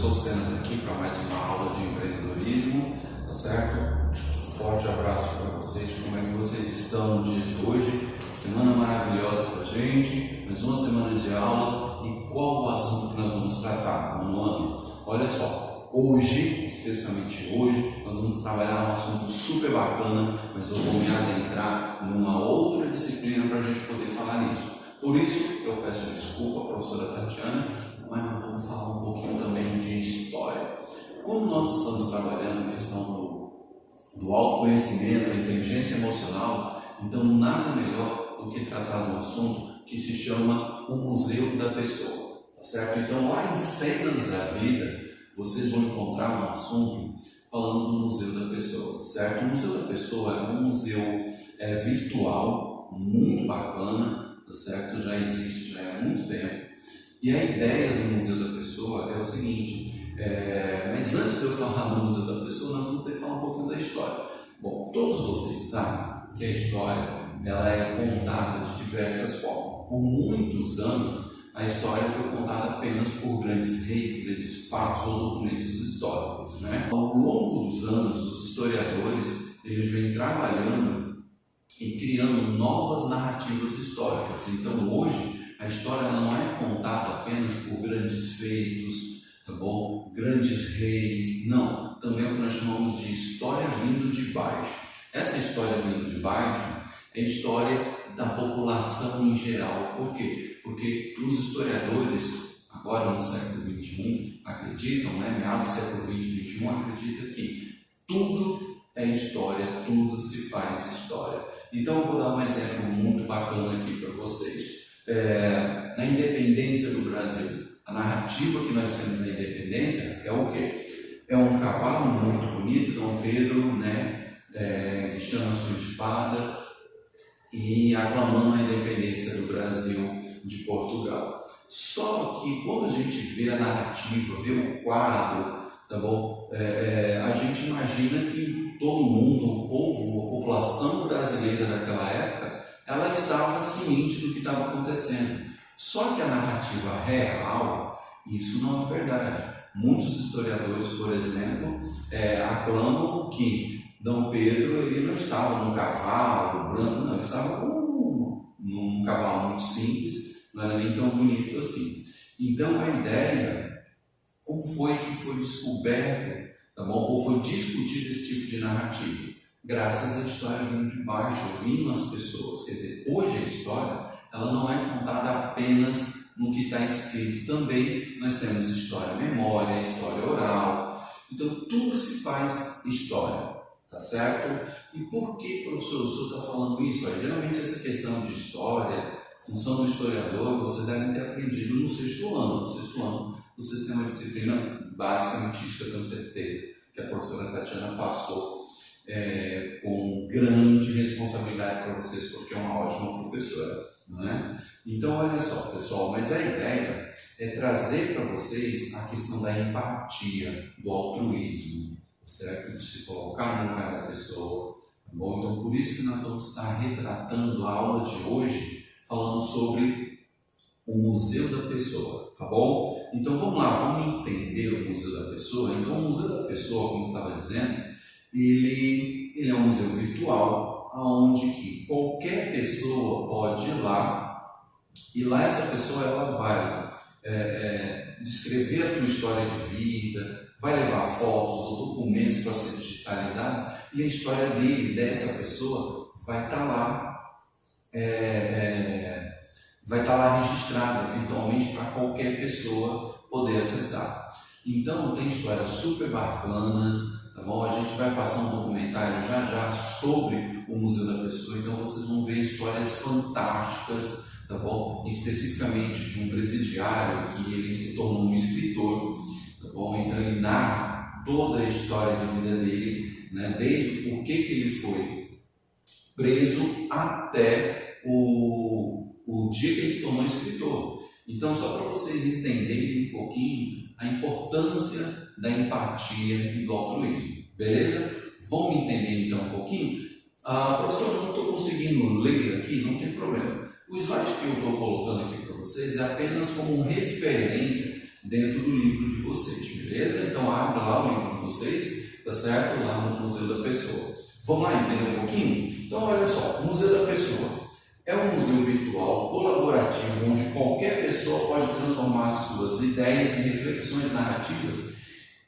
professor Cenas aqui para mais uma aula de empreendedorismo, tá certo? Forte abraço para vocês, como é que vocês estão no dia de hoje? Semana maravilhosa para a gente, mais uma semana de aula. E qual o assunto que nós vamos tratar no ano? Olha só, hoje, especificamente hoje, nós vamos trabalhar um assunto super bacana, mas eu vou me adentrar numa outra disciplina para a gente poder falar nisso. Por isso, eu peço desculpa à professora Tatiana, mas nós vamos falar um pouquinho também de história. Como nós estamos trabalhando a questão do autoconhecimento, da inteligência emocional, então nada melhor do que tratar de um assunto que se chama o Museu da Pessoa, tá certo? Então lá em Cenas da Vida, vocês vão encontrar um assunto falando do Museu da Pessoa, certo? O Museu da Pessoa é um museu virtual, muito bacana, tá certo? Já existe já há muito tempo. E a ideia do Museu da Pessoa é o seguinte, mas antes de eu falar do Museu da Pessoa, nós vamos ter que falar um pouquinho da história. Bom, todos vocês sabem que a história ela é contada de diversas formas. Por muitos anos, a história foi contada apenas por grandes reis, grandes fatos ou documentos históricos, né? Ao longo dos anos, os historiadores eles vêm trabalhando e criando novas narrativas históricas. Então, hoje, a história ela não é contada apenas por grandes feitos, tá bom? Grandes reis, não. Também é o que nós chamamos de história vindo de baixo. Essa história vindo de baixo é a história da população em geral. Por quê? Porque os historiadores, agora no século XXI, acreditam, meados do século XX e XXI, acreditam que tudo é história, tudo se faz história. Então eu vou dar um exemplo muito bacana aqui para vocês. Na independência do Brasil, a narrativa que nós temos na independência é o quê? É um cavalo muito bonito, Dom Pedro, lixando a sua espada e aclamando a independência do Brasil de Portugal. Só que quando a gente vê a narrativa, vê o quadro, tá bom? A gente imagina que todo mundo, o povo, a população brasileira daquela época, ela estava ciente do que estava acontecendo. Só que a narrativa real, isso não é verdade. Muitos historiadores, por exemplo, aclamam que Dom Pedro ele não estava num cavalo branco, não, ele estava num cavalo muito simples, não era nem tão bonito assim. Então a ideia, como foi que foi descoberto, tá bom? Ou foi discutido esse tipo de narrativa? Graças à história vindo de baixo, ouvindo as pessoas. Quer dizer, hoje a história ela não é contada apenas no que está escrito. Também nós temos história memória, história oral. Então tudo se faz história, tá certo? E por que, professor, o senhor está falando isso? Geralmente essa questão de história, função do historiador, vocês devem ter aprendido no sexto ano. No sexto ano vocês têm uma disciplina básica artística, tenho certeza, que a professora Tatiana passou com grande responsabilidade para vocês, porque é uma ótima professora, não é? Então, olha só, pessoal, mas a ideia é trazer para vocês a questão da empatia, do altruísmo, certo? De se colocar no lugar da pessoa, tá bom? Então, por isso que nós vamos estar retratando a aula de hoje, falando sobre o Museu da Pessoa, tá bom? Então, vamos lá, vamos entender o Museu da Pessoa. Então, o Museu da Pessoa, como eu estava dizendo, ele é um museu virtual, onde que qualquer pessoa pode ir lá, e lá essa pessoa ela vai descrever a tua história de vida, vai levar fotos ou documentos para ser digitalizado, e a história dessa pessoa vai estar lá, registrada virtualmente para qualquer pessoa poder acessar. Então tem histórias super bacanas. Tá bom? A gente vai passar um documentário já sobre o Museu da Pessoa, então vocês vão ver histórias fantásticas, tá bom? Especificamente de um presidiário que ele se tornou um escritor, tá bom? Então ele narra toda a história de vida dele, desde o porquê que ele foi preso até o dia que ele se tornou escritor. Então, só para vocês entenderem um pouquinho a importância da empatia e do altruísmo, beleza? Vamos entender então um pouquinho? Professor, eu não estou conseguindo ler aqui, não tem problema. O slide que eu estou colocando aqui para vocês é apenas como referência dentro do livro de vocês, beleza? Então abra lá o livro de vocês, tá certo? Lá no Museu da Pessoa. Vamos lá entender um pouquinho? Então olha só, o Museu da Pessoa é um museu virtual colaborativo onde qualquer pessoa pode transformar suas ideias e reflexões narrativas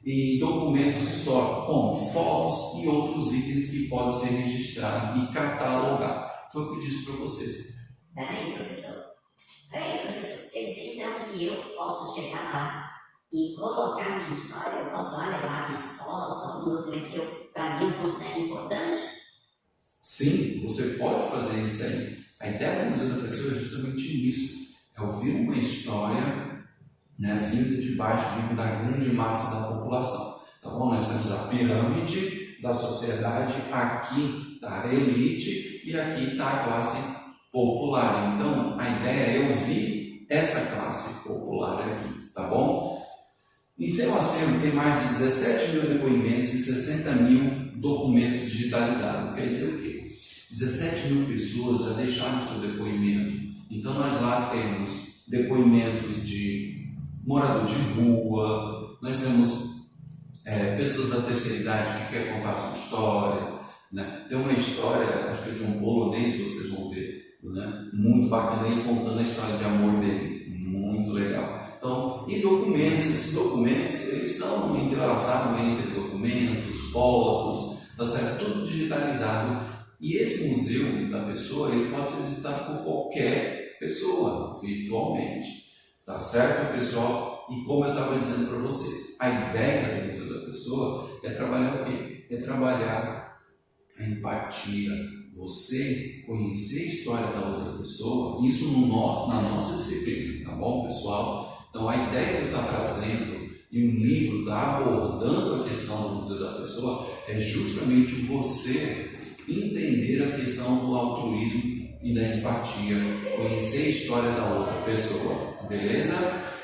em documentos históricos, como fotos e outros itens que podem ser registrados e catalogados. Foi o que eu disse para vocês. Peraí, professor. Quer dizer então que eu posso chegar lá e colocar minha história, eu posso lá levar minhas fotos, algum documento que para mim eu considero importante? Sim, você pode fazer isso aí. A ideia do Museu da Pessoa é justamente isso. É ouvir uma história, né, vinda de baixo, vinda da grande massa da população. Tá bom? Nós temos a pirâmide da sociedade, aqui está a elite e aqui está a classe popular. Então, a ideia é ouvir essa classe popular aqui, tá bom? Em seu acervo tem mais de 17 mil depoimentos e 60 mil documentos digitalizados. Quer dizer o quê? 17 mil pessoas já deixaram seu depoimento. Então, nós lá temos depoimentos de morador de rua, nós temos pessoas da terceira idade que querem contar sua história, né? Tem uma história, acho que é de um polonês, vocês vão ver, né? Muito bacana, ele contando a história de amor dele, muito legal. Então, e documentos, esses documentos, eles estão entrelaçados entre documentos, fotos, tá certo? Tudo digitalizado. E esse museu da pessoa, ele pode ser visitado por qualquer pessoa, virtualmente. Tá certo, pessoal? E como eu estava dizendo para vocês, a ideia do Museu da Pessoa é trabalhar o quê? É trabalhar a empatia, você conhecer a história da outra pessoa, isso na nossa disciplina, tá bom, pessoal? Então, a ideia que eu estou trazendo e o livro está abordando a questão do Museu da Pessoa é justamente você entender a questão do altruísmo e da empatia, conhecer a história da outra pessoa, beleza?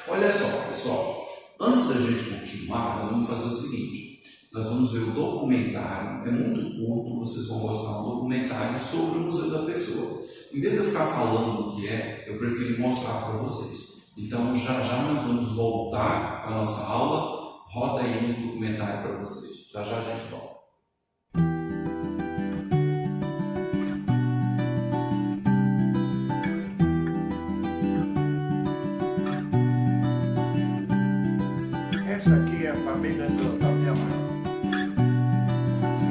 Olha só, pessoal, antes da gente continuar, nós vamos fazer o seguinte, nós vamos ver o documentário, é muito curto, vocês vão gostar do documentário sobre o Museu da Pessoa. Em vez de eu ficar falando o que é, eu prefiro mostrar para vocês. Então, já já nós vamos voltar com a nossa aula, roda aí o documentário para vocês. Já já a gente volta. Essa aqui é a família da minha mãe.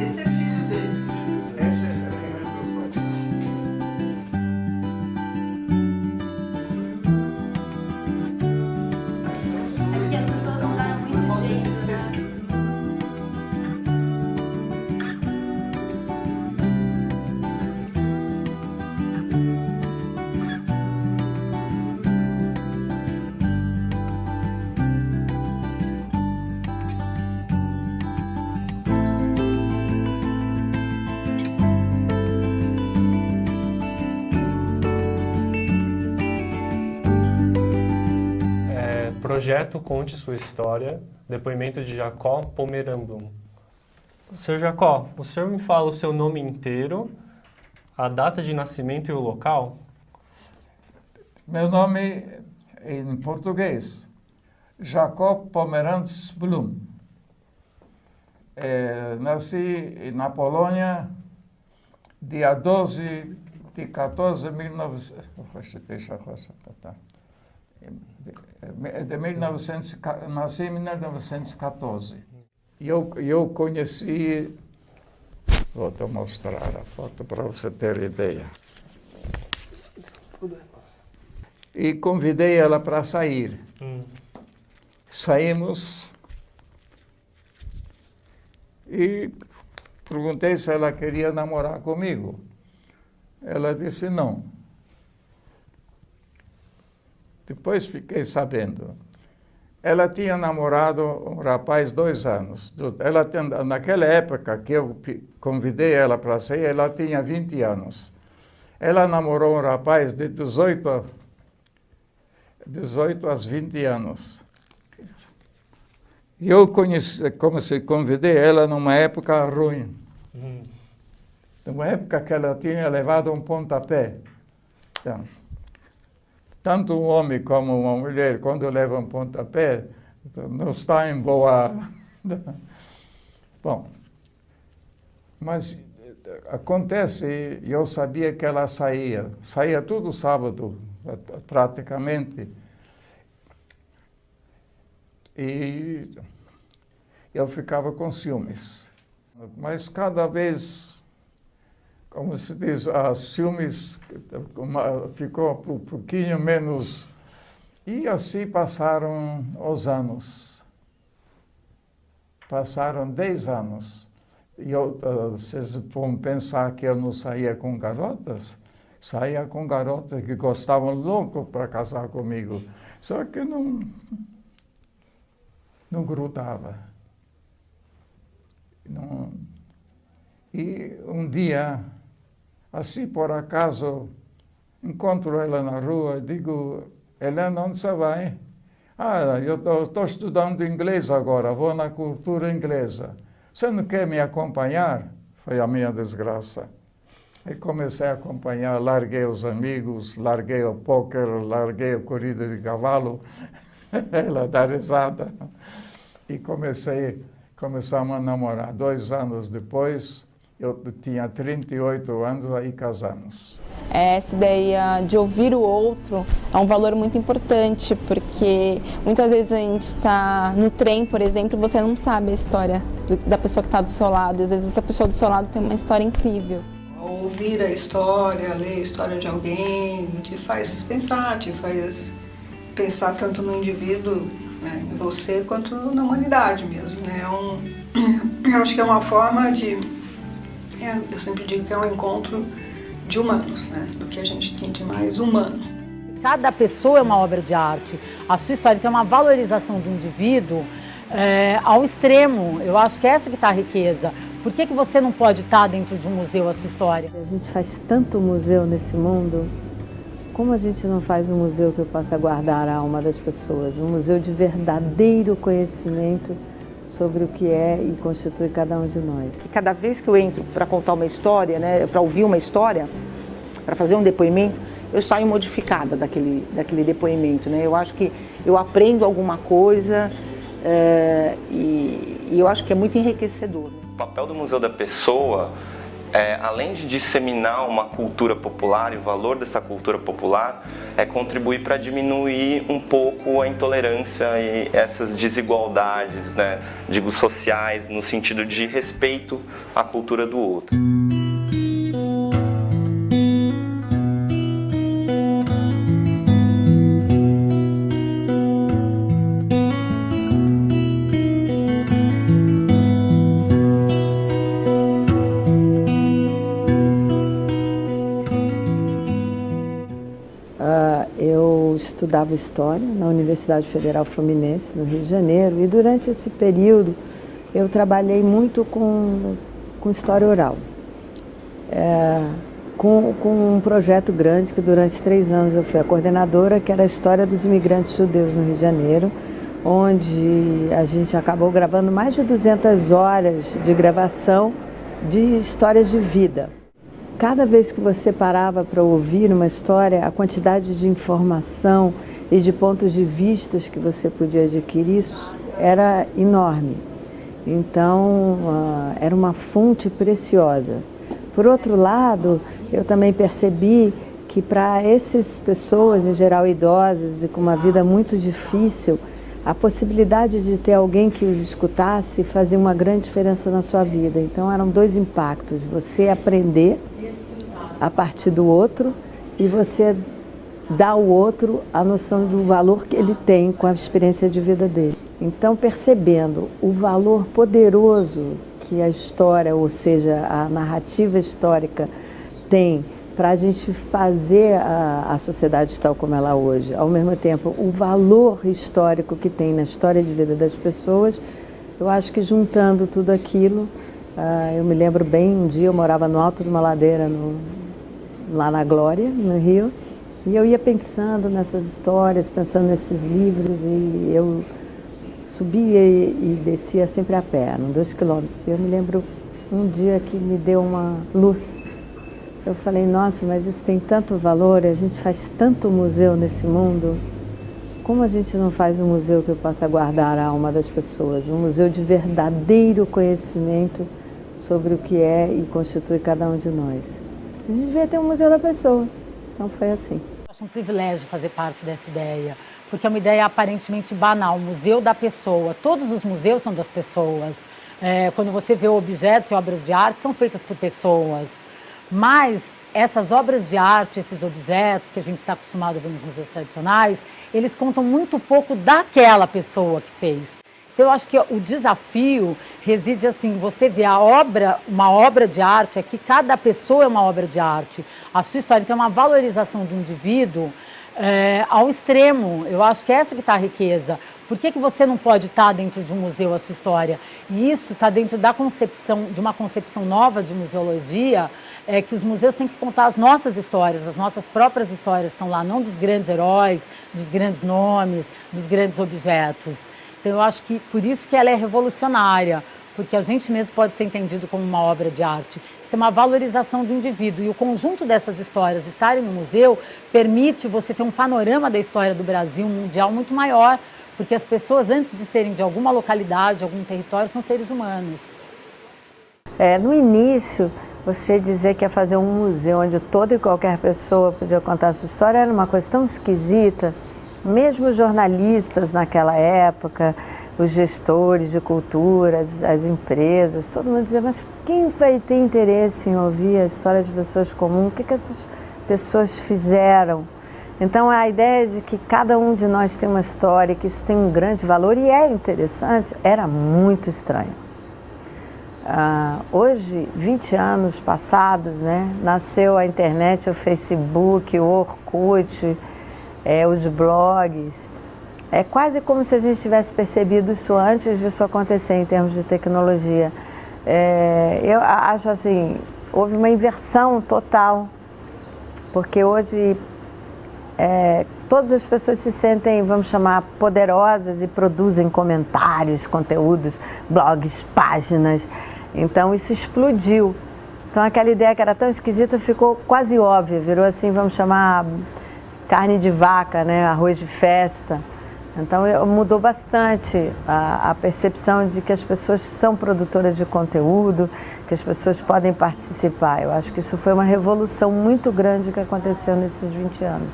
Esse é filho deles. Essa é a família dos dois. É porque as pessoas mudaram muito de jeito, sabe? Projeto Conte Sua História, depoimento de Jacó Pomerambum. Sr. Jacó, o senhor me fala o seu nome inteiro, a data de nascimento e o local? Meu nome em português, Jacó Pomerantz Blum. Nasci na Polônia, dia 12 de 14 de 1900, nasci em 1914. Eu conheci, vou te mostrar a foto para você ter ideia. E convidei ela para sair. Saímos e perguntei se ela queria namorar comigo. Ela disse não. Depois fiquei sabendo. Ela tinha namorado um rapaz 2 anos. Naquela época que eu convidei ela para sair, ela tinha 20 anos. Ela namorou um rapaz de 18 aos 20 anos. E eu convidei ela numa época ruim. Numa época que ela tinha levado um pontapé. Então, tanto um homem como uma mulher, quando levam um pontapé, não está em boa... Bom, mas acontece, eu sabia que ela saía todo sábado, praticamente, e eu ficava com ciúmes. Mas cada vez, como se diz, os ciúmes ficou um pouquinho menos. E assim passaram os anos. Passaram 10 anos. E vocês vão pensar que eu não saía com garotas? Saía com garotas que gostavam louco para casar comigo. Só que não grudava. Não. E um dia, assim por acaso, encontro ela na rua e digo, Helena, onde você vai? Ah, eu estou estudando inglês agora, vou na cultura inglesa. Você não quer me acompanhar? Foi a minha desgraça. E comecei a acompanhar, larguei os amigos, larguei o póquer, larguei a corrida de cavalo, ela dá risada. E começamos a namorar. 2 anos depois, eu tinha 38 anos, aí casamos. Essa ideia de ouvir o outro é um valor muito importante, porque muitas vezes a gente está no trem, por exemplo, e você não sabe a história da pessoa que está do seu lado. E às vezes essa pessoa do seu lado tem uma história incrível. Ouvir a história, ler a história de alguém, te faz pensar tanto no indivíduo, né, em você, quanto na humanidade mesmo. Né? Eu acho que é uma forma de... eu sempre digo que é um encontro de humanos, né? Do que a gente tem de mais humano. Cada pessoa é uma obra de arte. A sua história tem uma valorização do indivíduo ao extremo. Eu acho que é essa que está a riqueza. Por que você não pode estar dentro de um museu, a sua história? A gente faz tanto museu nesse mundo, como a gente não faz um museu que possa guardar a alma das pessoas? Um museu de verdadeiro conhecimento sobre o que é e constitui cada um de nós. Cada vez que eu entro para contar uma história, né, para ouvir uma história, para fazer um depoimento, eu saio modificada daquele depoimento. Né? Eu acho que eu aprendo alguma coisa e eu acho que é muito enriquecedor. O papel do Museu da Pessoa, além de disseminar uma cultura popular e o valor dessa cultura popular, é contribuir para diminuir um pouco a intolerância e essas desigualdades, né, digo, sociais, no sentido de respeito à cultura do outro. Eu estudava História na Universidade Federal Fluminense, no Rio de Janeiro, e durante esse período eu trabalhei muito com História Oral. Com um projeto grande que durante 3 anos eu fui a coordenadora, que era a História dos Imigrantes Judeus no Rio de Janeiro, onde a gente acabou gravando mais de 200 horas de gravação de histórias de vida. Cada vez que você parava para ouvir uma história, a quantidade de informação e de pontos de vista que você podia adquirir era enorme. Então, era uma fonte preciosa. Por outro lado, eu também percebi que para essas pessoas, em geral idosas e com uma vida muito difícil, a possibilidade de ter alguém que os escutasse fazia uma grande diferença na sua vida. Então eram 2 impactos, você aprender a partir do outro e você dar ao outro a noção do valor que ele tem com a experiência de vida dele. Então, percebendo o valor poderoso que a história, ou seja, a narrativa histórica tem para a gente fazer a sociedade tal como ela é hoje, ao mesmo tempo o valor histórico que tem na história de vida das pessoas, eu acho que juntando tudo aquilo, eu me lembro bem, um dia eu morava no alto de uma ladeira lá na Glória, no Rio, e eu ia pensando nessas histórias, pensando nesses livros, e eu subia e descia sempre a pé, 2 quilômetros. E eu me lembro um dia que me deu uma luz Eu falei, nossa, mas isso tem tanto valor, a gente faz tanto museu nesse mundo. Como a gente não faz um museu que possa guardar a alma das pessoas? Um museu de verdadeiro conhecimento sobre o que é e constitui cada um de nós. A gente devia ter um museu da pessoa. Então foi assim. Acho um privilégio fazer parte dessa ideia, porque é uma ideia aparentemente banal, museu da pessoa. Todos os museus são das pessoas. Quando você vê objetos e obras de arte, são feitas por pessoas. Mas essas obras de arte, esses objetos que a gente está acostumado a ver nos museus tradicionais, eles contam muito pouco daquela pessoa que fez. Então eu acho que o desafio reside assim, você vê uma obra de arte, é que cada pessoa é uma obra de arte. A sua história tem uma valorização do indivíduo ao extremo. Eu acho que é essa que está a riqueza. Por que você não pode estar dentro de um museu a sua história? E isso está dentro da concepção, de uma concepção nova de museologia, que os museus têm que contar as nossas histórias, as nossas próprias histórias estão lá, não dos grandes heróis, dos grandes nomes, dos grandes objetos. Então eu acho que por isso que ela é revolucionária, porque a gente mesmo pode ser entendido como uma obra de arte. Isso é uma valorização do indivíduo, e o conjunto dessas histórias estarem no museu permite você ter um panorama da história do Brasil mundial muito maior, porque as pessoas, antes de serem de alguma localidade, de algum território, são seres humanos. No início, você dizer que ia fazer um museu onde toda e qualquer pessoa podia contar a sua história era uma coisa tão esquisita. Mesmo os jornalistas naquela época, os gestores de cultura, as empresas, todo mundo dizia, mas quem vai ter interesse em ouvir a história de pessoas comuns? O que essas pessoas fizeram? Então a ideia de que cada um de nós tem uma história, que isso tem um grande valor e é interessante, era muito estranho. Hoje, 20 anos passados, nasceu a internet, o Facebook, o Orkut, os blogs. É quase como se a gente tivesse percebido isso antes disso acontecer em termos de tecnologia. Eu acho assim, houve uma inversão total, porque hoje todas as pessoas se sentem, vamos chamar, poderosas e produzem comentários, conteúdos, blogs, páginas. Então isso explodiu. Então aquela ideia que era tão esquisita ficou quase óbvia, virou assim, vamos chamar, carne de vaca, arroz de festa. Então mudou bastante a percepção de que as pessoas são produtoras de conteúdo, que as pessoas podem participar. Eu acho que isso foi uma revolução muito grande que aconteceu nesses 20 anos.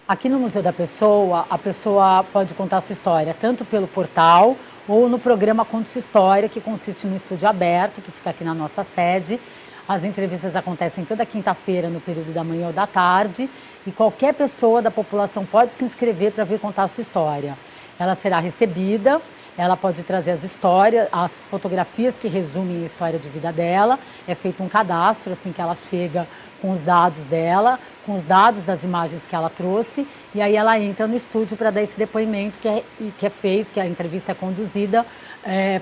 Aqui no Museu da Pessoa, a pessoa pode contar a sua história, tanto pelo portal ou no programa Conte Sua História, que consiste no estúdio aberto, que fica aqui na nossa sede. As entrevistas acontecem toda quinta-feira, no período da manhã ou da tarde, e qualquer pessoa da população pode se inscrever para vir contar a sua história. Ela será recebida, ela pode trazer as histórias, as fotografias que resumem a história de vida dela, é feito um cadastro assim que ela chega com os dados dela, com os dados das imagens que ela trouxe, e aí ela entra no estúdio para dar esse depoimento que é feito, que a entrevista é conduzida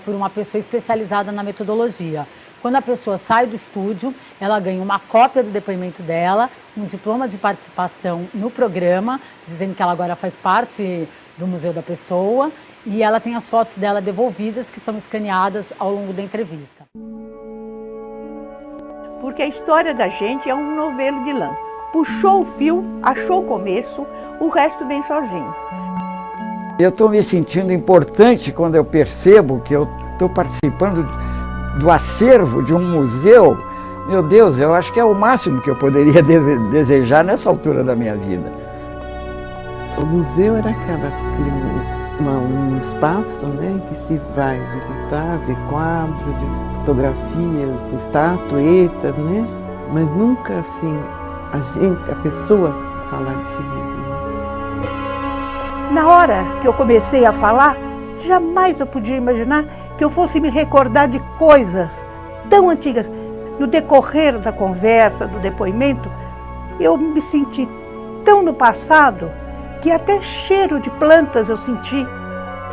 por uma pessoa especializada na metodologia. Quando a pessoa sai do estúdio, ela ganha uma cópia do depoimento dela, um diploma de participação no programa, dizendo que ela agora faz parte do Museu da Pessoa, e ela tem as fotos dela devolvidas, que são escaneadas ao longo da entrevista. Porque a história da gente é um novelo de lã. Puxou o fio, achou o começo, o resto vem sozinho. Eu estou me sentindo importante quando eu percebo que eu estou participando do acervo de um museu. Meu Deus, eu acho que é o máximo que eu poderia desejar nessa altura da minha vida. O museu era um espaço, que se vai visitar, ver quadros, ver fotografias, estatuetas, mas nunca assim a pessoa falar de si mesma. Na hora que eu comecei a falar, jamais eu podia imaginar que eu fosse me recordar de coisas tão antigas. No decorrer da conversa, do depoimento, eu me senti tão no passado que até cheiro de plantas eu senti,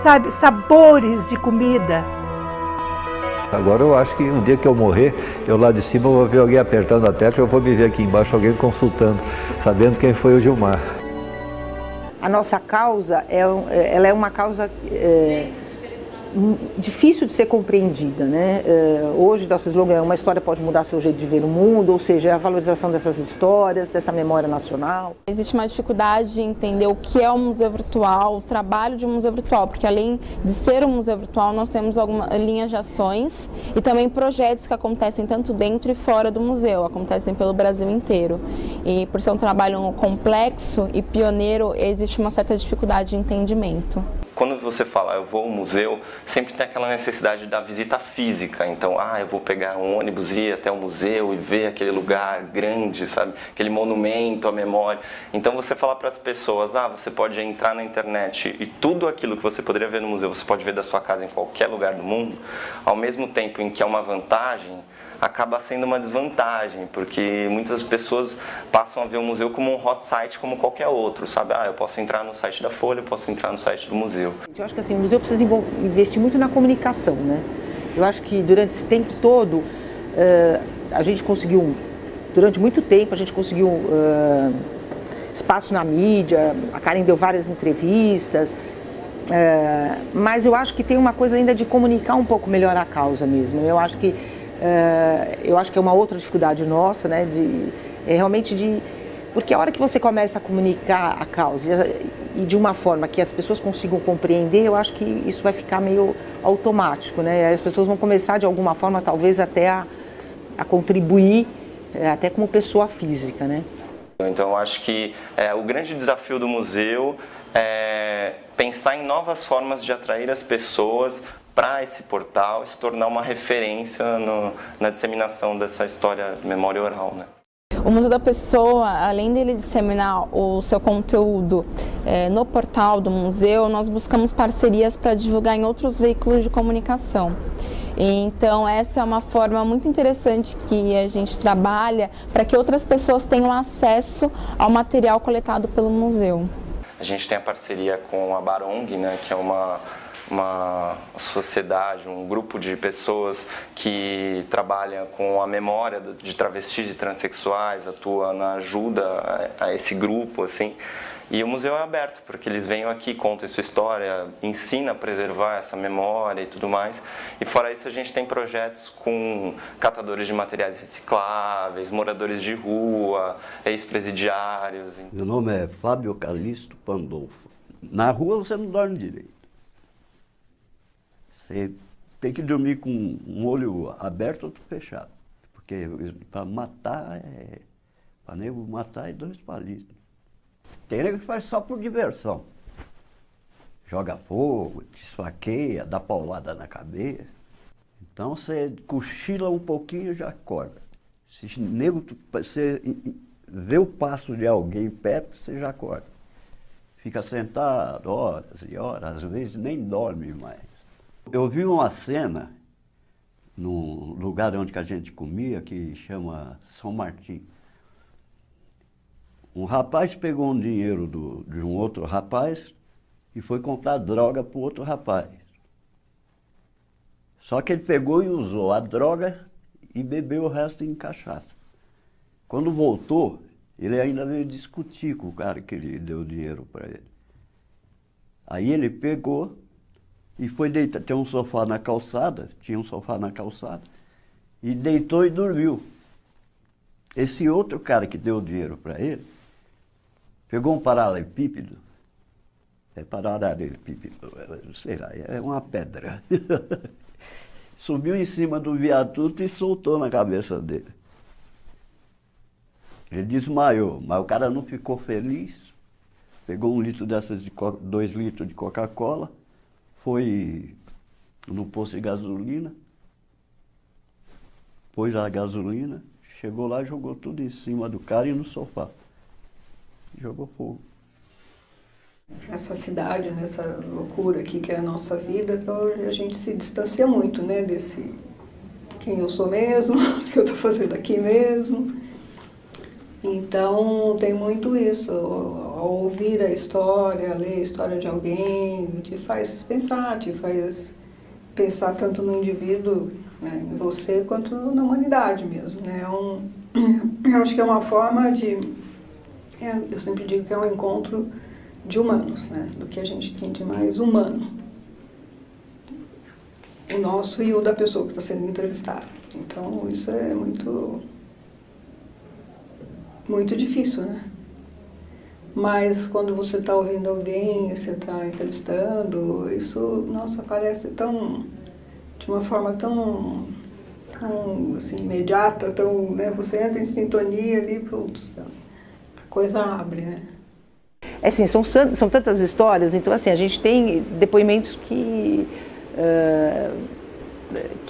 sabe, sabores de comida. Agora eu acho que um dia que eu morrer, eu lá de cima vou ver alguém apertando a tecla, eu vou me ver aqui embaixo alguém consultando, sabendo quem foi o Gilmar. A nossa causa ela é uma causa difícil de ser compreendida, né? Hoje, nosso slogan, uma história pode mudar seu jeito de ver o mundo, ou seja, é a valorização dessas histórias, dessa memória nacional. Existe uma dificuldade de entender o que é um museu virtual, o trabalho de um museu virtual, porque além de ser um museu virtual, nós temos algumas linhas de ações e também projetos que acontecem tanto dentro e fora do museu, acontecem pelo Brasil inteiro. E por ser um trabalho complexo e pioneiro, existe uma certa dificuldade de entendimento. Quando você fala, eu vou ao museu, sempre tem aquela necessidade da visita física. Então, eu vou pegar um ônibus e ir até o museu e ver aquele lugar grande, sabe? Aquele monumento, a memória. Então, você fala para as pessoas, você pode entrar na internet e tudo aquilo que você poderia ver no museu, você pode ver da sua casa em qualquer lugar do mundo, ao mesmo tempo em que é uma vantagem, acaba sendo uma desvantagem, porque muitas pessoas passam a ver o museu como um hot site como qualquer outro, sabe? Eu posso entrar no site da Folha, eu posso entrar no site do museu. Eu acho que assim, o museu precisa investir muito na comunicação, né? Eu acho que durante esse tempo todo, a gente conseguiu, durante muito tempo, a gente conseguiu espaço na mídia, a Karen deu várias entrevistas, mas eu acho que tem uma coisa ainda de comunicar um pouco melhor a causa mesmo. Eu acho que é uma outra dificuldade nossa, né, porque a hora que você começa a comunicar a causa e de uma forma que as pessoas consigam compreender, eu acho que isso vai ficar meio automático, né, as pessoas vão começar de alguma forma talvez até a contribuir, até como pessoa física, né. Então eu acho que o grande desafio do museu é pensar em novas formas de atrair as pessoas para esse portal se tornar uma referência na disseminação dessa história de memória oral, né? O Museu da Pessoa, além dele disseminar o seu conteúdo no portal do museu, nós buscamos parcerias para divulgar em outros veículos de comunicação. Então, essa é uma forma muito interessante que a gente trabalha para que outras pessoas tenham acesso ao material coletado pelo museu. A gente tem a parceria com a Barong, né, que é uma sociedade, um grupo de pessoas que trabalha com a memória de travestis e transexuais, atua na ajuda a esse grupo, assim. E o museu é aberto, porque eles vêm aqui, contam sua história, ensina a preservar essa memória e tudo mais. E fora isso, a gente tem projetos com catadores de materiais recicláveis, moradores de rua, ex-presidiários. Meu nome é Fábio Calixto Pandolfo. Na rua você não dorme direito. Você tem que dormir com um olho aberto e outro fechado. Porque para matar, para nego matar é 2 palitos. Tem nego que faz só por diversão. Joga fogo, te esfaqueia, dá paulada na cabeça. Então você cochila um pouquinho e já acorda. Se nego, você vê o passo de alguém perto, você já acorda. Fica sentado horas e horas, às vezes nem dorme mais. Eu vi uma cena num lugar onde a gente comia, que chama São Martim. Um rapaz pegou um dinheiro de um outro rapaz e foi comprar droga para o outro rapaz. Só que ele pegou e usou a droga e bebeu o resto em cachaça. Quando voltou, ele ainda veio discutir com o cara que ele deu dinheiro para ele. Aí ele pegou e foi deitar, tinha um sofá na calçada, e deitou e dormiu. Esse outro cara que deu o dinheiro para ele, pegou um paralelepípedo, sei lá, é uma pedra. Subiu em cima do viaduto e soltou na cabeça dele. Ele desmaiou, mas o cara não ficou feliz, pegou 2 litros de Coca-Cola, foi no posto de gasolina, pôs a gasolina, chegou lá e jogou tudo em cima do cara e no sofá. Jogou fogo. Essa cidade, nessa loucura aqui que é a nossa vida, então a gente se distancia muito, né, desse quem eu sou mesmo, o que eu estou fazendo aqui mesmo. Então tem muito isso, ao ouvir a história, ler a história de alguém, te faz pensar tanto no indivíduo, né, em você, quanto na humanidade mesmo, né? Eu acho que é uma forma de, eu sempre digo que é um encontro de humanos, né, do que a gente tem de mais humano. o nosso e o da pessoa que está sendo entrevistada. Então, isso é muito difícil, né? Mas quando você está ouvindo alguém, você está entrevistando, isso, nossa, parece de uma forma tão assim, imediata, né? Você entra em sintonia ali, putz, a coisa abre, né? É assim, são tantas histórias, então assim, a gente tem depoimentos que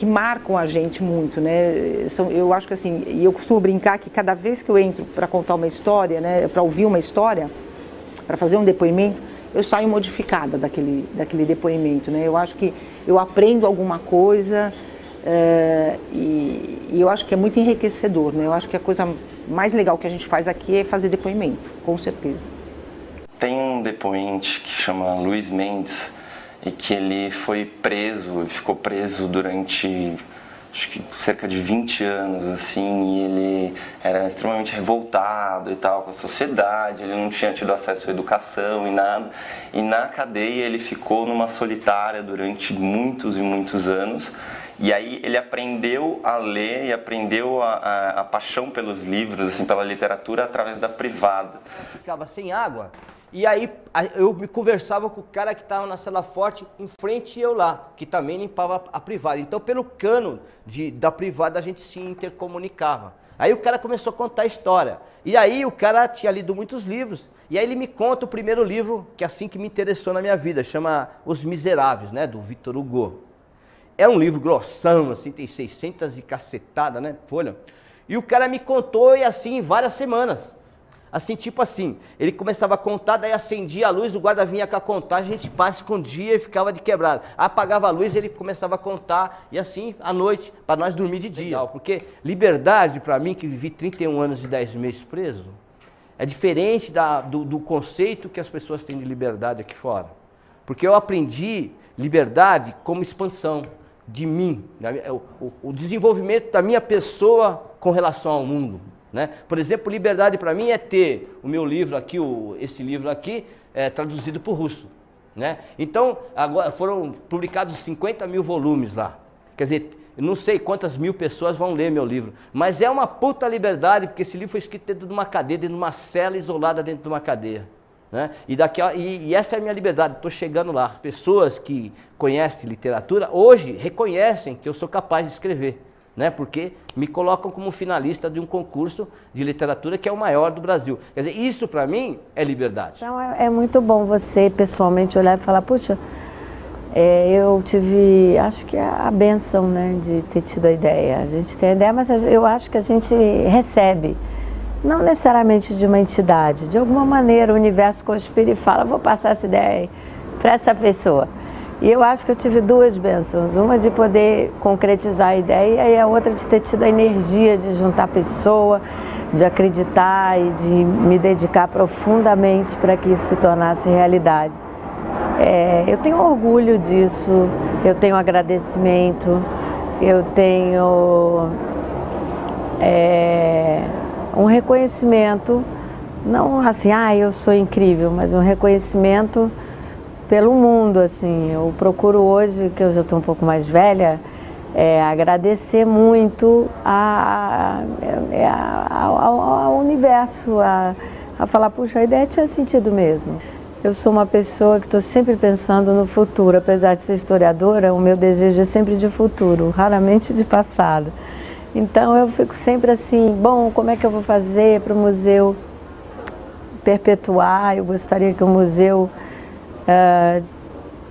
marcam a gente muito, né? Eu acho que assim, e eu costumo brincar que cada vez que eu entro para contar uma história, né, para ouvir uma história, para fazer um depoimento, eu saio modificada daquele depoimento, né? Eu acho que eu aprendo alguma coisa e eu acho que é muito enriquecedor, né? Eu acho que a coisa mais legal que a gente faz aqui é fazer depoimento, com certeza. Tem um depoente que chama Luiz Mendes, e que ele foi preso, ficou preso durante acho que cerca de 20 anos, assim, e ele era extremamente revoltado e tal com a sociedade, ele não tinha tido acesso à educação e nada, e na cadeia ele ficou numa solitária durante muitos e muitos anos, e aí ele aprendeu a ler e aprendeu a paixão pelos livros, assim, pela literatura através da privada. Ficava sem água. E aí eu me conversava com o cara que estava na cela forte em frente e eu lá, que também limpava a privada. Então pelo cano da privada a gente se intercomunicava. Aí o cara começou a contar a história. E aí o cara tinha lido muitos livros. E aí ele me conta o primeiro livro, que é assim que me interessou na minha vida, chama Os Miseráveis, né, do Victor Hugo. É um livro grossão, assim, tem 600 e cacetada, né, folha. E o cara me contou e assim em várias semanas. Assim, tipo assim, ele começava a contar, daí acendia a luz, o guarda vinha com a contagem, a gente escondia e ficava de quebrado. Apagava a luz, ele começava a contar, e assim, à noite, para nós dormir de dia. Legal. Porque liberdade, para mim, que vivi 31 anos e 10 meses preso, é diferente do conceito que as pessoas têm de liberdade aqui fora. Porque eu aprendi liberdade como expansão de mim, o desenvolvimento da minha pessoa com relação ao mundo. Né? Por exemplo, liberdade para mim é ter o meu livro aqui, esse livro aqui, traduzido para o russo. Né? Então, agora foram publicados 50 mil volumes lá. Quer dizer, eu não sei quantas mil pessoas vão ler meu livro, mas é uma puta liberdade, porque esse livro foi escrito dentro de uma cadeia, dentro de uma cela isolada dentro de uma cadeia. Né? E essa é a minha liberdade, estou chegando lá. As pessoas que conhecem literatura hoje reconhecem que eu sou capaz de escrever. Né, porque me colocam como finalista de um concurso de literatura que é o maior do Brasil. Quer dizer, isso para mim é liberdade. Então é muito bom você pessoalmente olhar e falar, puxa, eu tive, acho que a bênção, né, de ter tido a ideia. A gente tem a ideia, mas eu acho que a gente recebe, não necessariamente de uma entidade, de alguma maneira o universo conspira e fala, vou passar essa ideia para essa pessoa. E eu acho que eu tive duas bênçãos, uma de poder concretizar a ideia e a outra de ter tido a energia de juntar pessoa, de acreditar e de me dedicar profundamente para que isso se tornasse realidade. Eu tenho orgulho disso, eu tenho agradecimento, eu tenho um reconhecimento, não assim, eu sou incrível, mas um reconhecimento pelo mundo, assim. Eu procuro hoje, que eu já estou um pouco mais velha, agradecer muito ao universo, a falar, puxa, a ideia tinha sentido mesmo. Eu sou uma pessoa que estou sempre pensando no futuro, apesar de ser historiadora, o meu desejo é sempre de futuro, raramente de passado. Então eu fico sempre assim, bom, como é que eu vou fazer para o museu perpetuar? Eu gostaria que o museu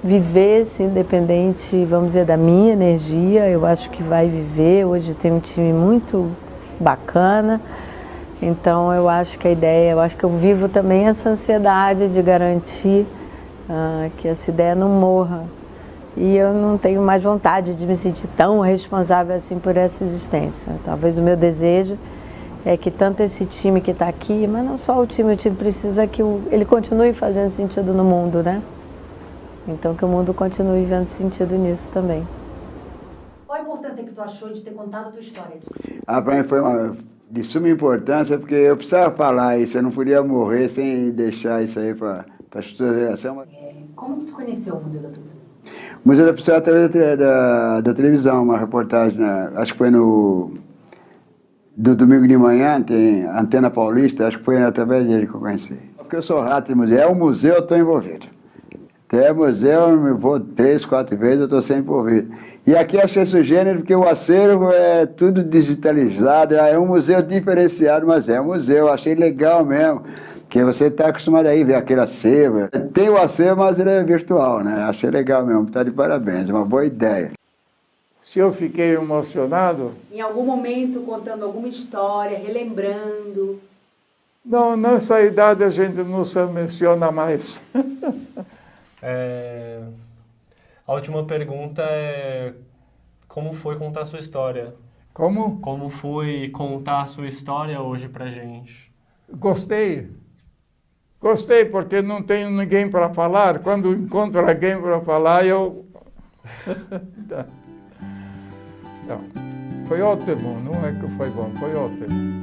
vivesse independente, vamos dizer, da minha energia. Eu acho que vai viver. Hoje tem um time muito bacana, então eu acho que a ideia, eu acho que eu vivo também essa ansiedade de garantir que essa ideia não morra, e eu não tenho mais vontade de me sentir tão responsável assim por essa existência. Talvez o meu desejo é que tanto esse time que está aqui, mas não só o time precisa que ele continue fazendo sentido no mundo, né? Então que o mundo continue vendo sentido nisso também. Qual a importância que tu achou de ter contado a tua história aqui? Para mim foi de suma importância, porque eu precisava falar isso, eu não podia morrer sem deixar isso aí para as pessoas. Como tu conheceu o Museu da Pessoa? Museu da Pessoa através da televisão, uma reportagem, acho que foi do domingo de manhã, tem Antena Paulista, acho que foi através dele que eu conheci. Porque eu sou rato de museu, é um museu, eu estou envolvido. Até museu, eu vou 3, 4 vezes, eu estou sempre envolvido. E aqui achei esse gênero porque o acervo é tudo digitalizado, é um museu diferenciado, mas é um museu, achei legal mesmo. Porque você está acostumado a ver aquele acervo. Tem o acervo, mas ele é virtual, né? Achei legal mesmo, está de parabéns, é uma boa ideia. Se eu fiquei emocionado? Em algum momento contando alguma história, relembrando? Não, nessa idade a gente não se emociona mais. A última pergunta é: como foi contar a sua história? Como? Como foi contar a sua história hoje pra gente? Gostei. Gostei porque não tenho ninguém para falar. Quando encontro alguém para falar, eu... Não. Foi ótimo, não é que foi bom, foi ótimo.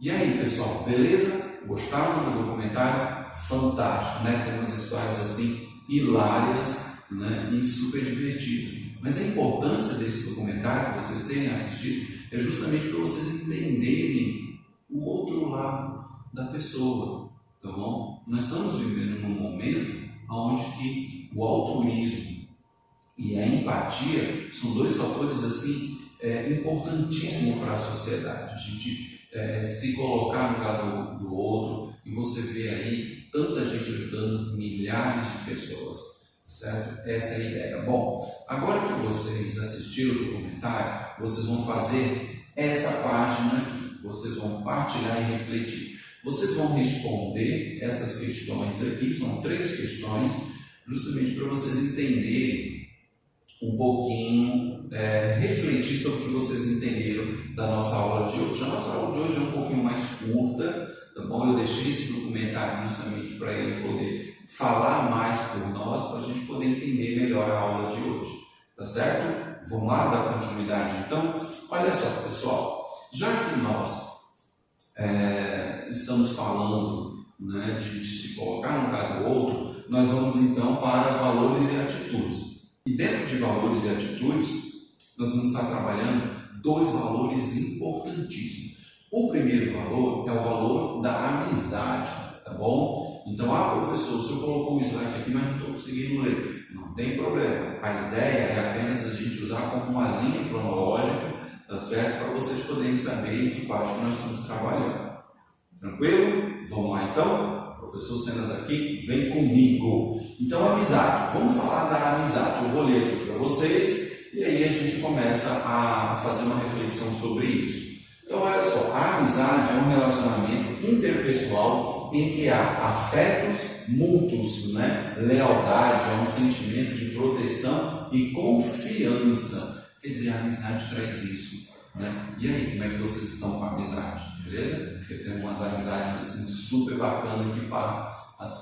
E aí, pessoal, beleza? Gostaram do documentário? Fantástico, né? Tem umas histórias assim hilárias, né? E super divertidas. Mas a importância desse documentário, que vocês terem assistido, é justamente para vocês entenderem o outro lado da pessoa, tá bom? Nós estamos vivendo num momento onde que o altruísmo e a empatia são dois fatores assim importantíssimos para a sociedade. A gente se colocar no lugar do outro, e você vê aí tanta gente ajudando milhares de pessoas, certo? Essa é a ideia. Bom, agora que vocês assistiram o documentário, vocês vão fazer essa página aqui, vocês vão partilhar e refletir. Vocês vão responder essas questões aqui, são 3 questões, justamente para vocês entenderem um pouquinho, refletir sobre o que vocês entenderam da nossa aula de hoje. A nossa aula de hoje é um pouquinho mais curta, tá bom? Eu deixei esse documentário justamente para ele poder falar mais por nós, para a gente poder entender melhor a aula de hoje, tá certo? Vamos lá dar continuidade então? Olha só, pessoal, já que nós estamos falando, né, de se colocar no lugar do outro, nós vamos então para valores e atitudes. E dentro de valores e atitudes, nós vamos estar trabalhando 2 valores importantíssimos. O primeiro valor é o valor da amizade, tá bom? Então, professor, o senhor colocou um slide aqui, mas não estou conseguindo ler. Não tem problema. A ideia é apenas a gente usar como uma linha cronológica, tá certo? Para vocês poderem saber em que parte nós estamos trabalhando. Tranquilo? Vamos lá então? Professor Cenas aqui, vem comigo. Então, amizade. Vamos falar da amizade. Eu vou ler aqui para vocês e aí a gente começa a fazer uma reflexão sobre isso. Então, olha só, a amizade é um relacionamento interpessoal em que há afetos mútuos, né? Lealdade, é um sentimento de proteção e confiança. Quer dizer, a amizade traz isso, né? E aí, como é que vocês estão com a amizade? Beleza? Porque tem umas amizades assim super bacanas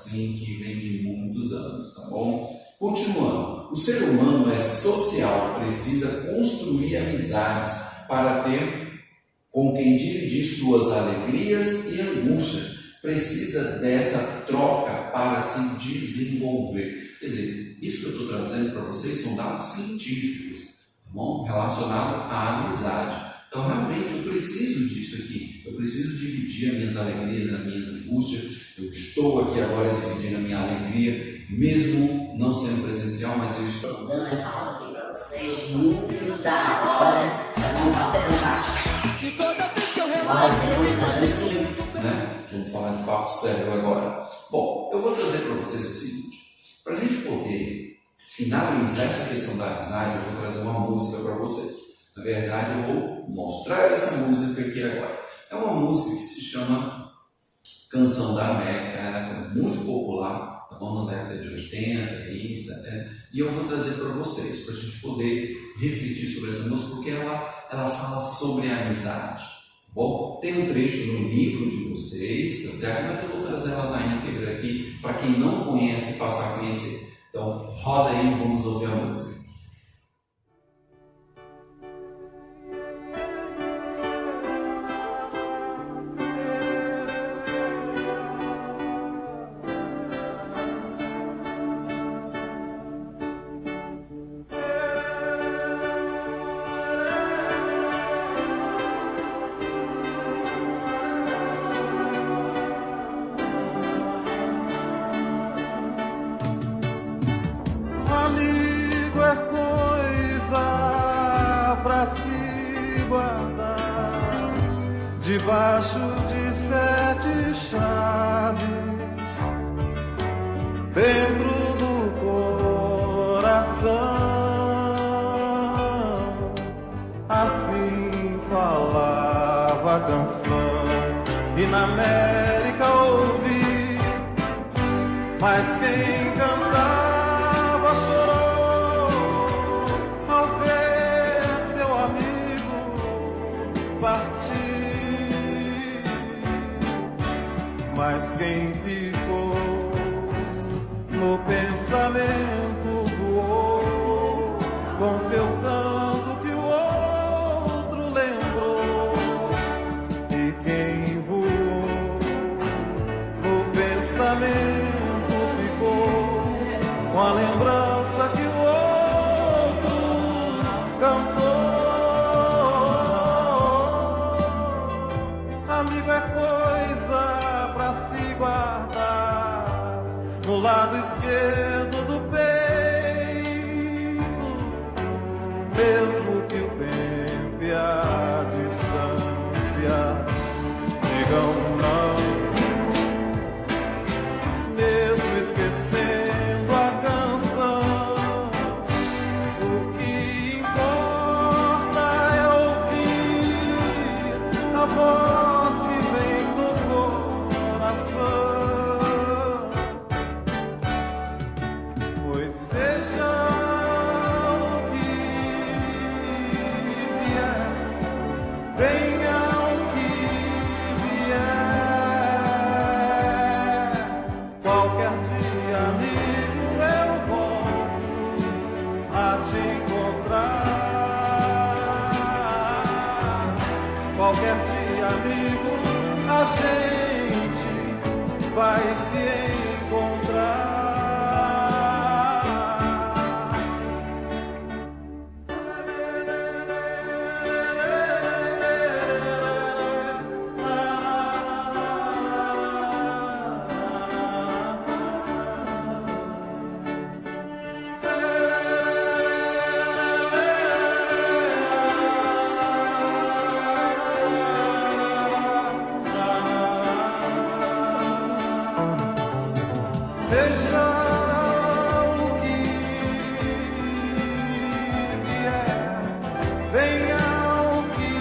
que vem de muitos anos, tá bom? Continuando, o ser humano é social, precisa construir amizades para ter com quem dividir suas alegrias e angústias. Precisa dessa troca para se desenvolver. Quer dizer, isso que eu estou trazendo para vocês são dados científicos, tá bom? Relacionados à amizade. Então, realmente, eu preciso disso aqui. Eu preciso dividir as minhas alegrias, as minhas angústias. Eu estou aqui agora dividindo a minha alegria, mesmo não sendo presencial, mas eu estou dando essa aula aqui para vocês, muito da hora, vamos bater no baixo. Vamos falar de papo sério agora. Bom, eu vou trazer para vocês o seguinte: para a gente poder finalizar essa questão da amizade, eu vou trazer uma música para vocês. Na verdade, eu vou mostrar essa música aqui agora. É uma música que se chama Canção da América. Ela foi muito popular, tá bom? Na década de 80, e 70. E eu vou trazer para vocês, para a gente poder refletir sobre essa música, porque ela fala sobre a amizade. Bom, tem um trecho no livro de vocês, tá certo? Mas eu vou trazer ela na íntegra aqui, para quem não conhece, passar a conhecer. Então, roda aí e vamos ouvir a música. Amigo é coisa pra se guardar debaixo de 7 chaves dentro do coração. Assim falava a canção e na América ouvi, mas quem cantava chorou ao ver seu amigo partir. Mas quem ficou no pensamento voou com seu canto que o outro lembrou. E quem voou no pensamento ficou com a lembrança que o outro cantou. Amigo é coisa pra se guardar no lado esquerdo do peito, mesmo que o tempo e a distância digam não. Mesmo esquecendo a canção, o que importa é ouvir a voz que vem do coração. Pois seja o que vier, venha o que vier, qualquer dia, amigo, eu volto a te encontrar. Qualquer dia, amigo, a gente vai se encontrar. Seja o que vier, venha o que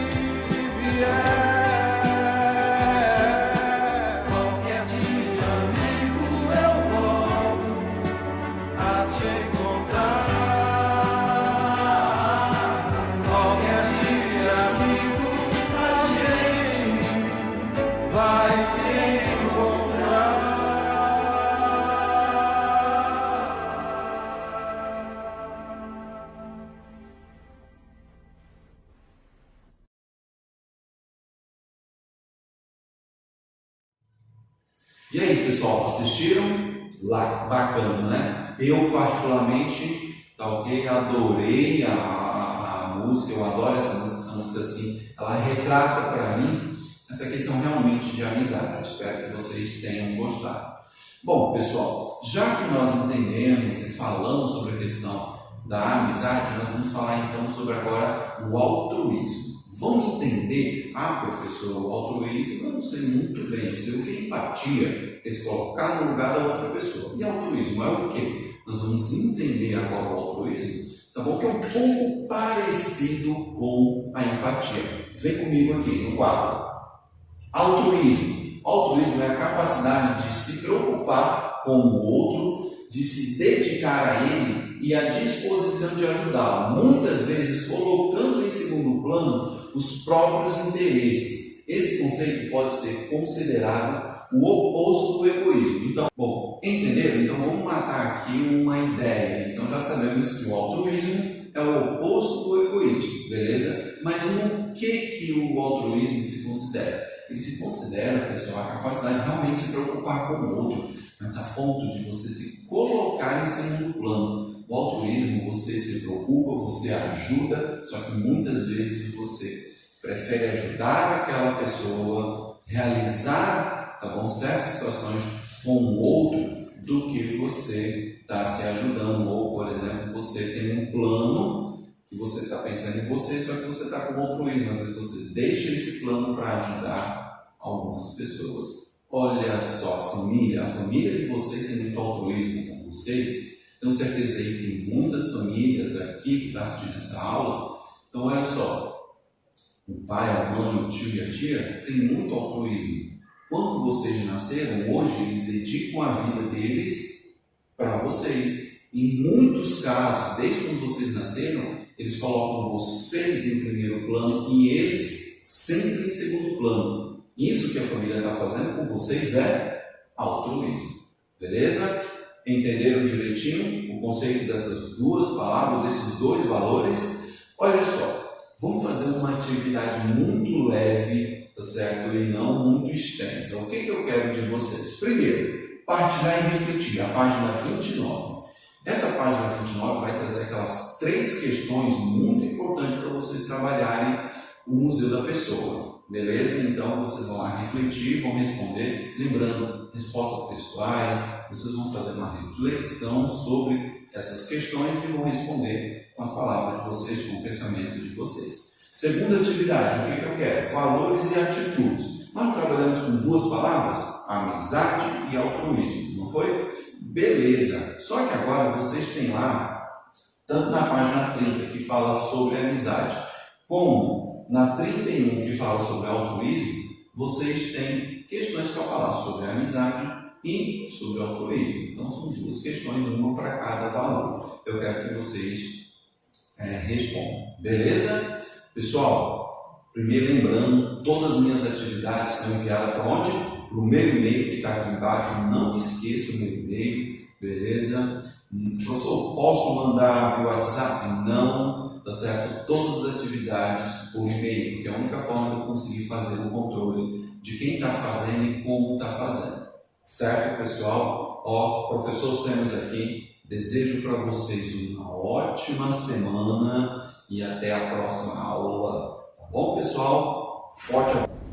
vier, qualquer dia, amigo, eu volto a te encontrar. Qualquer dia, amigo, a gente vai se encontrar. E aí, pessoal, assistiram? Lá, bacana, né? Eu, particularmente, adorei a música, eu adoro essa música assim, ela retrata para mim essa questão realmente de amizade. Eu espero que vocês tenham gostado. Bom, pessoal, já que nós entendemos e falamos sobre a questão da amizade, nós vamos falar então sobre agora o altruísmo. Vamos entender, professor, o altruísmo eu não sei muito bem, eu sei o que é empatia, que é se colocar no lugar da outra pessoa. E altruísmo é o quê? Nós vamos entender agora o altruísmo, tá bom? Que é um pouco parecido com a empatia. Vem comigo aqui no quadro. Altruísmo. Altruísmo é a capacidade de se preocupar com o outro, de se dedicar a ele e a disposição de ajudá-lo, muitas vezes colocando em segundo plano os próprios interesses. Esse conceito pode ser considerado o oposto do egoísmo. Então, bom, entenderam? Então vamos matar aqui uma ideia. Então já sabemos que o altruísmo é o oposto do egoísmo, beleza? Mas no que o altruísmo se considera? Ele se considera, pessoal, a capacidade de realmente se preocupar com o outro, mas a ponto de você se colocar em segundo plano. O altruísmo, você se preocupa, você ajuda, só que muitas vezes você prefere ajudar aquela pessoa, realizar, tá bom, certas situações com o outro, do que você está se ajudando. Ou, por exemplo, você tem um plano que você está pensando em você, só que você está com altruísmo. Às vezes você deixa esse plano para ajudar algumas pessoas. Olha só, a família de vocês tem muito altruísmo com vocês. Tenho certeza aí que tem muitas famílias aqui que estão assistindo essa aula. Então, olha só, o pai, a mãe, o tio e a tia tem muito altruísmo. Quando vocês nasceram, hoje eles dedicam a vida deles para vocês. Em muitos casos, desde quando vocês nasceram, eles colocam vocês em primeiro plano e eles sempre em segundo plano. Isso que a família está fazendo com vocês é altruísmo. Beleza? Entenderam direitinho o conceito dessas duas palavras, desses dois valores? Olha só, vamos fazer uma atividade muito leve, tá certo? E não muito extensa. O que eu quero de vocês? Primeiro, partilhar e refletir, a página 29. Essa página 29 vai trazer aquelas 3 questões muito importantes para vocês trabalharem o Museu da Pessoa. Beleza? Então vocês vão lá refletir, vão responder, lembrando, respostas pessoais, vocês vão fazer uma reflexão sobre essas questões e vão responder com as palavras de vocês, com o pensamento de vocês. Segunda atividade, o que eu quero? Valores e atitudes. Nós trabalhamos com 2 palavras, amizade e altruísmo, não foi? Beleza, só que agora vocês têm lá, tanto na página 30 que fala sobre amizade, como na 31 que fala sobre altruísmo, vocês têm questões para falar sobre amizade e sobre altruísmo. Então são 2 questões, uma para cada valor. Eu quero que vocês respondam, beleza? Pessoal, primeiro lembrando, todas as minhas atividades são enviadas para onde? Para o meu e-mail que está aqui embaixo. Não esqueça o meu e-mail, beleza? Professor, posso mandar via WhatsApp? Não, tá certo? Todas as atividades por e-mail, porque é a única forma de eu conseguir fazer o controle de quem está fazendo e como está fazendo. Certo, pessoal? Ó, professor Semos aqui, desejo para vocês uma ótima semana e até a próxima aula. Tá bom, pessoal? Forte abraço.